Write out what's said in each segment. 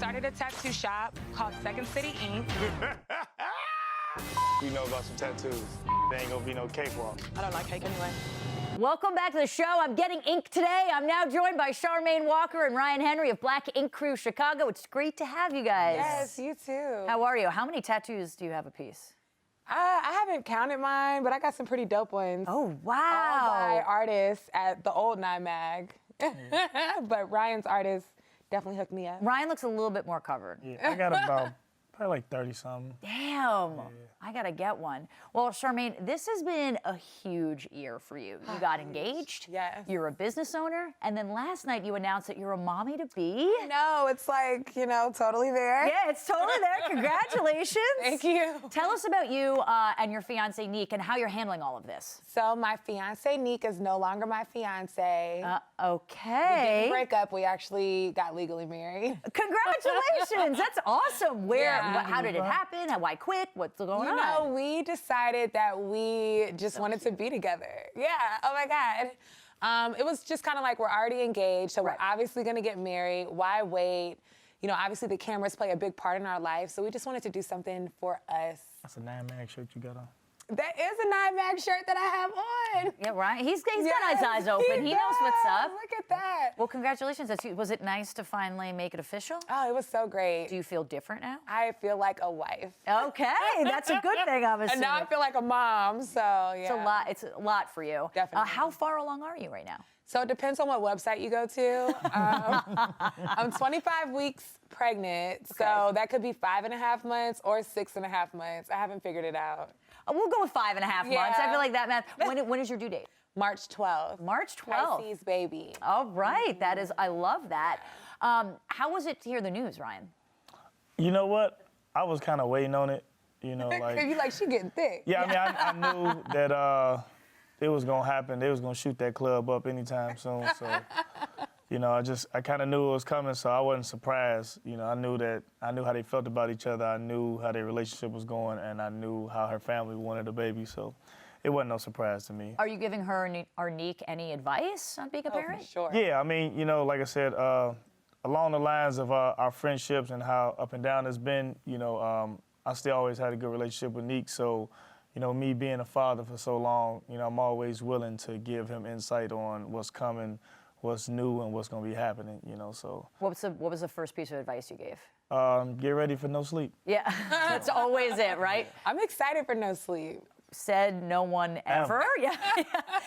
started a tattoo shop called Second City Ink. We know about some tattoos. There ain't gonna be no cakewalk. I don't like cake anyway. Welcome back to the show. I'm getting ink today. I'm now joined by Charmaine Walker and Ryan Henry of Black Ink Crew Chicago. It's great to have you guys. Yes, you too. How are you? How many tattoos do you have apiece? I haven't counted mine, but I got some pretty dope ones. Oh, wow. All by artists at the old Nine Mag. But Ryan's artist definitely hooked me up. Ryan looks a little bit more covered. Yeah, I got about probably like 30-something. Damn. I got to get one. Well, Charmaine, this has been a huge year for you. You got engaged. Yes. You're a business owner. And then last night you announced that you're a mommy-to-be. No, it's like, you know, totally there. Yeah, it's totally there. Congratulations. Thank you. Tell us about you and your fiance, Neek, and how you're handling all of this. So my fiance, Neek, is no longer my fiance. Okay. We didn't break up. We actually got legally married. Congratulations. That's awesome. Where? Yeah. How did it happen? Why quit? What's going on? You know, we decided that we just wanted to be together. Yeah. Oh my God. It was just kind of like we're already engaged, so we're obviously going to get married. Why wait? You know, obviously the cameras play a big part in our life, so we just wanted to do something for us. That's a 9-mag shirt you got on. That is a Nine Mag shirt that I have on. Yeah, right. He's got his eyes open. He knows what's up. Look at that. Well, congratulations. Was it nice to finally make it official? Oh, it was so great. Do you feel different now? I feel like a wife. Okay, that's a good thing, I'm assuming. And now I feel like a mom, so yeah. It's a lot for you. Definitely. How far along are you right now? So it depends on what website you go to. I'm 25 weeks pregnant, so that could be 5.5 months or 6.5 months. I haven't figured it out. We'll go with 5.5 months. I feel like that math. When is your due date? March 12th. March 12th. Pisces baby. All right, that is, I love that. How was it to hear the news, Ryan? You know what? I was kind of waiting on it. You know, like. You like, she getting thick. Yeah, I mean, I knew that it was gonna happen. They was gonna shoot that club up anytime soon. So, you know, I kind of knew it was coming, so I wasn't surprised. You know, I knew how they felt about each other. I knew how their relationship was going, and I knew how her family wanted a baby. So, it wasn't no surprise to me. Are you giving her or Neek any advice on being a parent? For sure. Yeah, I mean, you know, like I said, along the lines of our friendships and how up and down it's been, you know, I still always had a good relationship with Neek. So, you know, me being a father for so long, you know, I'm always willing to give him insight on what's coming, what's new, and what's going to be happening, you know, so. What was the first piece of advice you gave? Get ready for no sleep. Yeah, that's always it, right? I'm excited for no sleep. Said no one ever. Yeah.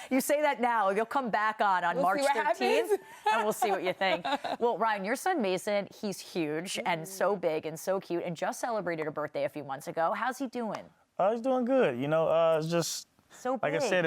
You say that now. You'll come back on March 13th, and we'll see what you think. Well, Ryan, your son Mason, he's huge and so big and so cute, and just celebrated a birthday a few months ago. How's he doing? He's doing good. You know, it's just so big. Like I said,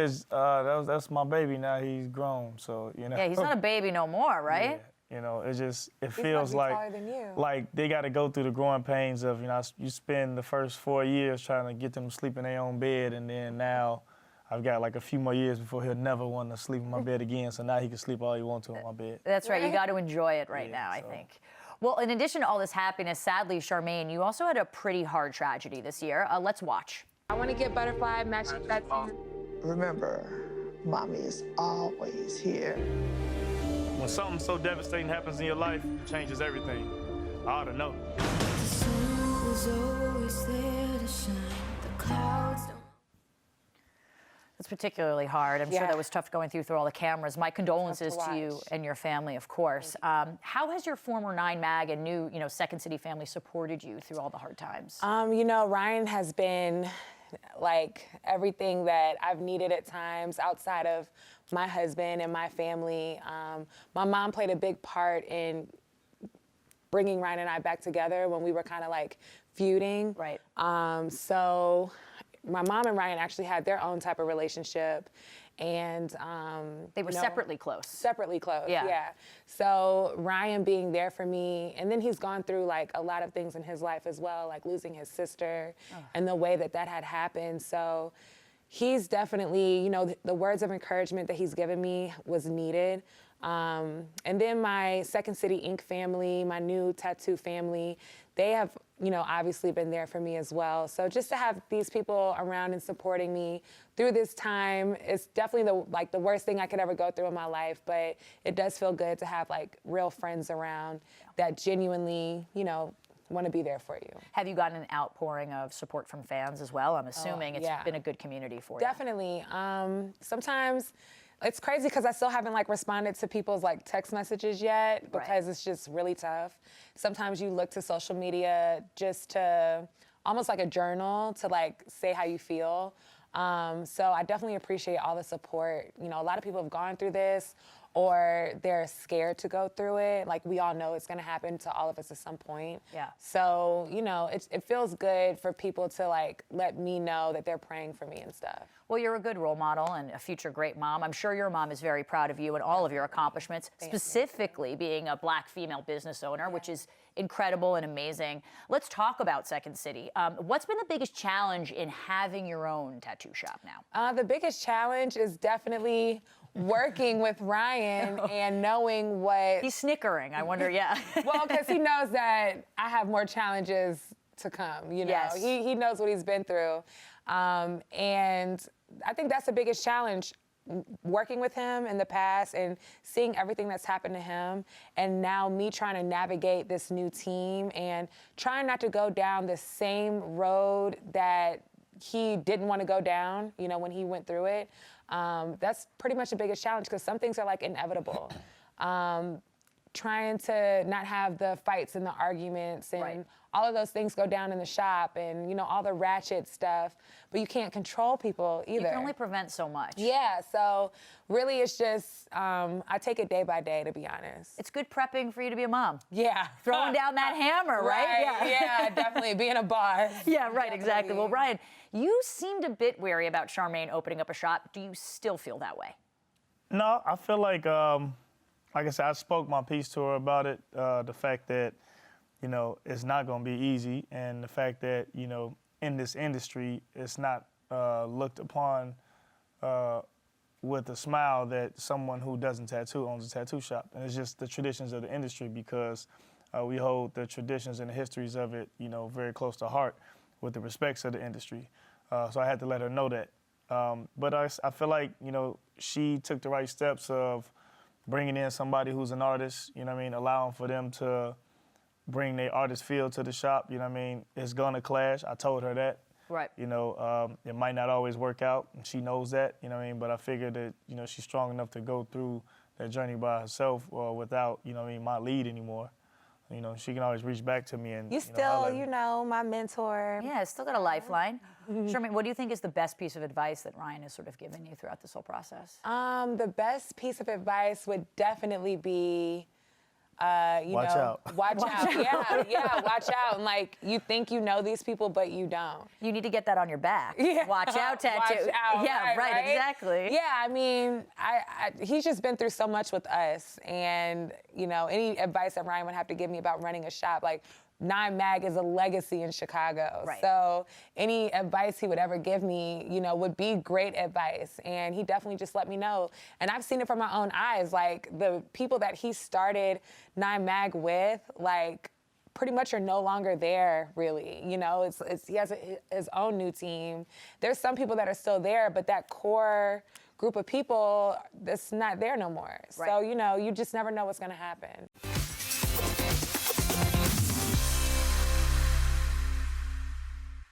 that's my baby now. He's grown, so you know. Yeah, he's not a baby no more, right? Yeah. You know, it feels like they got to go through the growing pains of, you know, you spend the first 4 years trying to get them to sleep in their own bed, and then now I've got like a few more years before he'll never want to sleep in my bed again. So now he can sleep all he wants to in my bed. That's right. You got to enjoy it right now, I think. Well, in addition to all this happiness, sadly, Charmaine, you also had a pretty hard tragedy this year. Let's watch. I want to get butterfly matching tattoos. Remember, mommy is always here. When something so devastating happens in your life, it changes everything. I ought to know. The sun is always there to shine. The clouds don't. It's particularly hard. I'm sure that was tough going through all the cameras. My condolences to you and your family, of course. How has your former 9 Mag and new, you know, Second City family supported you through all the hard times? You know, Ryan has been like everything that I've needed at times outside of my husband and my family. My mom played a big part in bringing Ryan and I back together when we were kind of like feuding. Right. So my mom and Ryan actually had their own type of relationship, and they were separately close. Separately close, yeah. So Ryan being there for me, and then he's gone through like a lot of things in his life as well, like losing his sister and the way that had happened. So he's definitely, you know, the words of encouragement that he's given me was needed. And then my Second City Ink family, my new tattoo family, they have, obviously been there for me as well. So just to have these people around and supporting me through this time, it's definitely the worst thing I could ever go through in my life, but it does feel good to have real friends around that genuinely, want to be there for you. Have you gotten an outpouring of support from fans as well? I'm assuming it's been a good community for you. Definitely. Sometimes it's crazy because I still haven't responded to people's text messages yet because it's just really tough. Sometimes you look to social media just to almost like a journal to say how you feel. So I definitely appreciate all the support. A lot of people have gone through this or they're scared to go through it. We all know it's gonna happen to all of us at some point. Yeah. So, it feels good for people to let me know that they're praying for me and stuff. Well, you're a good role model and a future great mom. I'm sure your mom is very proud of you and all of your accomplishments, specifically being a Black female business owner, which is incredible and amazing. Let's talk about Second City. What's been the biggest challenge in having your own tattoo shop now? The biggest challenge is definitely working with Ryan and knowing what... He's snickering, I wonder, yeah. Well, because he knows that I have more challenges to come, Yes. He knows what he's been through. And I think that's the biggest challenge, working with him in the past and seeing everything that's happened to him, and now me trying to navigate this new team and trying not to go down the same road that he didn't want to go down, when he went through it. That's pretty much the biggest challenge because some things are inevitable. Trying to not have the fights and the arguments and all of those things go down in the shop and, all the ratchet stuff, but you can't control people either. You can only prevent so much. Yeah, so really it's just, I take it day by day, to be honest. It's good prepping for you to be a mom. Yeah. Throwing down that hammer, right? Yeah, definitely, being a boss. Yeah, right, exactly. Well, Ryan, you seemed a bit wary about Charmaine opening up a shop. Do you still feel that way? No, I feel like I said, I spoke my piece to her about it. The fact that, it's not going to be easy, and the fact that, in this industry, it's not looked upon with a smile that someone who doesn't tattoo owns a tattoo shop. And it's just the traditions of the industry because we hold the traditions and the histories of it, very close to heart with the respects of the industry. So I had to let her know that. But I feel like, she took the right steps of bringing in somebody who's an artist, allowing for them to bring their artist feel to the shop, It's gonna clash. I told her that. Right. It might not always work out, and she knows that, But I figured that, she's strong enough to go through that journey by herself without, my lead anymore. She can always reach back to me and You still, my mentor. Yeah, still got a lifeline. Charmaine, what do you think is the best piece of advice that Ryan has sort of given you throughout this whole process? The best piece of advice would definitely be, Watch out. Watch out. Yeah, watch out. And you think you know these people, but you don't. You need to get that on your back. Yeah. Watch out, tattoo. Watch out. Yeah, right, exactly. Yeah, I mean, he's just been through so much with us, and any advice that Ryan would have to give me about running a shop, 9 Mag is a legacy in Chicago. Right. So any advice he would ever give me, would be great advice. And he definitely just let me know. And I've seen it from my own eyes. The people that he started 9 Mag with, pretty much are no longer there, really. He has his own new team. There's some people that are still there, but that core group of people that's not there no more. Right. So, you just never know what's gonna happen.